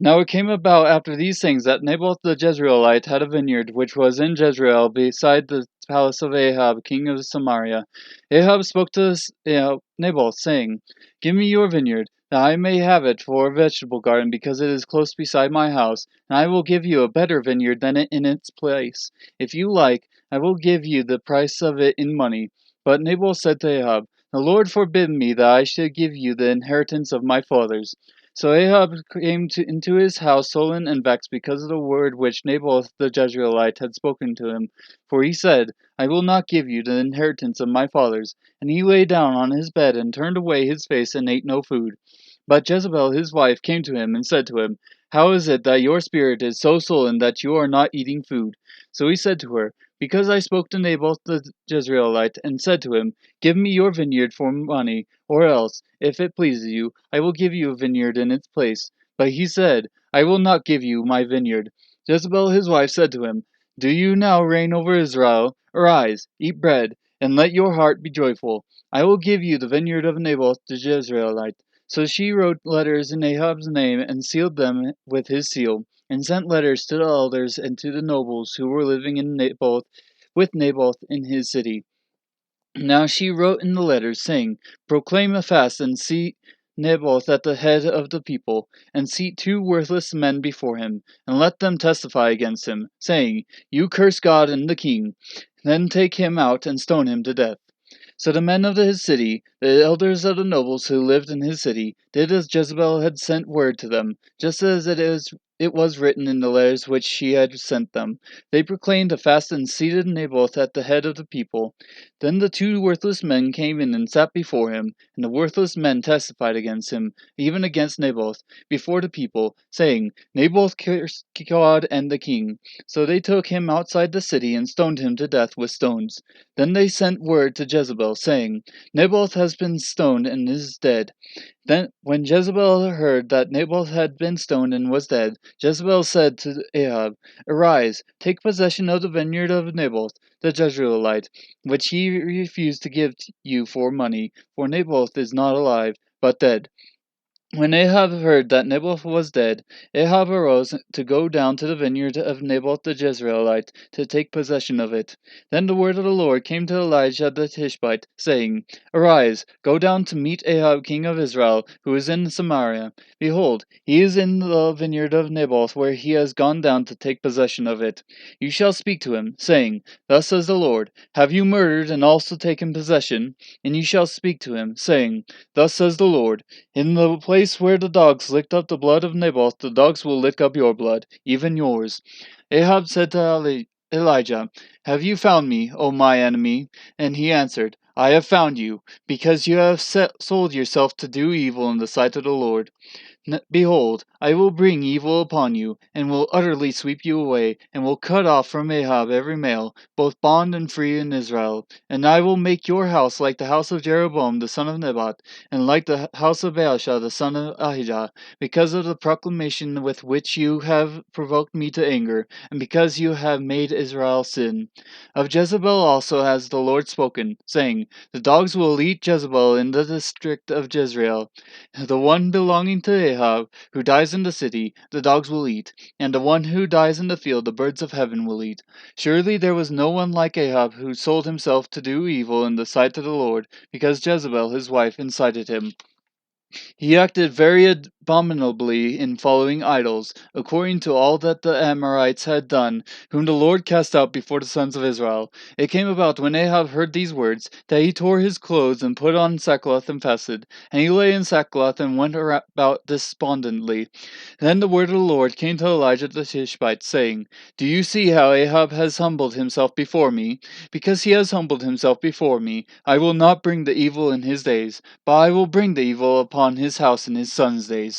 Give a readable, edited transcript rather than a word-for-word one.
Now it came about after these things that Naboth the Jezreelite had a vineyard which was in Jezreel beside the palace of Ahab king of Samaria. Ahab spoke to Naboth, saying, "Give me your vineyard, that I may have it for a vegetable garden, because it is close beside my house, and I will give you a better vineyard than it in its place. If you like, I will give you the price of it in money." But Naboth said to Ahab, "The Lord forbid me that I should give you the inheritance of my fathers." So Ahab came into his house sullen and vexed because of the word which Naboth the Jezreelite had spoken to him. For he said, "I will not give you the inheritance of my fathers." And he lay down on his bed and turned away his face and ate no food. But Jezebel his wife came to him and said to him, "How is it that your spirit is so sullen that you are not eating food?" So he said to her, "Because I spoke to Naboth the Jezreelite, and said to him, 'Give me your vineyard for money, or else, if it pleases you, I will give you a vineyard in its place.' But he said, 'I will not give you my vineyard.'" Jezebel his wife said to him, "Do you now reign over Israel? Arise, eat bread, and let your heart be joyful. I will give you the vineyard of Naboth the Jezreelite." So she wrote letters in Ahab's name and sealed them with his seal, and sent letters to the elders and to the nobles who were living in with Naboth in his city. Now she wrote in the letters, saying, "Proclaim a fast and seat Naboth at the head of the people, and seat 2 worthless men before him, and let them testify against him, saying, 'You curse God and the king.' Then take him out and stone him to death." So the men of his city, the elders of the nobles who lived in his city, did as Jezebel had sent word to them, just as it was written in the letters which she had sent them. They proclaimed a fast and seated Naboth at the head of the people. Then the 2 worthless men came in and sat before him, and the worthless men testified against him, even against Naboth, before the people, saying, "Naboth cursed God and the king." So they took him outside the city and stoned him to death with stones. Then they sent word to Jezebel, saying, "Naboth has been stoned and is dead." Then, when Jezebel heard that Naboth had been stoned and was dead, Jezebel said to Ahab, "Arise, take possession of the vineyard of Naboth the Jezreelite, which he refused to give you for money, for Naboth is not alive, but dead." When Ahab heard that Naboth was dead, Ahab arose to go down to the vineyard of Naboth the Jezreelite to take possession of it. Then the word of the Lord came to Elijah the Tishbite, saying, "Arise, go down to meet Ahab king of Israel, who is in Samaria. Behold, he is in the vineyard of Naboth, where he has gone down to take possession of it. You shall speak to him, saying, 'Thus says the Lord, have you murdered and also taken possession?' And you shall speak to him, saying, 'Thus says the Lord, in the place where the dogs licked up the blood of Naboth, the dogs will lick up your blood, even yours.'" Ahab said to Elijah, "Have you found me, O my enemy?" And he answered, "I have found you, because you have sold yourself to do evil in the sight of the Lord. Behold, I will bring evil upon you, and will utterly sweep you away, and will cut off from Ahab every male, both bond and free in Israel. And I will make your house like the house of Jeroboam the son of Nebat, and like the house of Baasha the son of Ahijah, because of the proclamation with which you have provoked me to anger, and because you have made Israel sin. Of Jezebel also has the Lord spoken, saying, The dogs will eat Jezebel in the district of Jezreel. The one belonging to Ahab, who dies in the city, the dogs will eat, and the one who dies in the field, the birds of heaven will eat. Surely there was no one like Ahab who sold himself to do evil in the sight of the Lord, because Jezebel his wife incited him. He acted very abominably in following idols, according to all that the Amorites had done, whom the Lord cast out before the sons of Israel. It came about, when Ahab heard these words, that he tore his clothes and put on sackcloth and fasted. And he lay in sackcloth and went about despondently. Then the word of the Lord came to Elijah the Tishbite, saying, "Do you see how Ahab has humbled himself before me? Because he has humbled himself before me, I will not bring the evil in his days, but I will bring the evil upon his house in his son's days."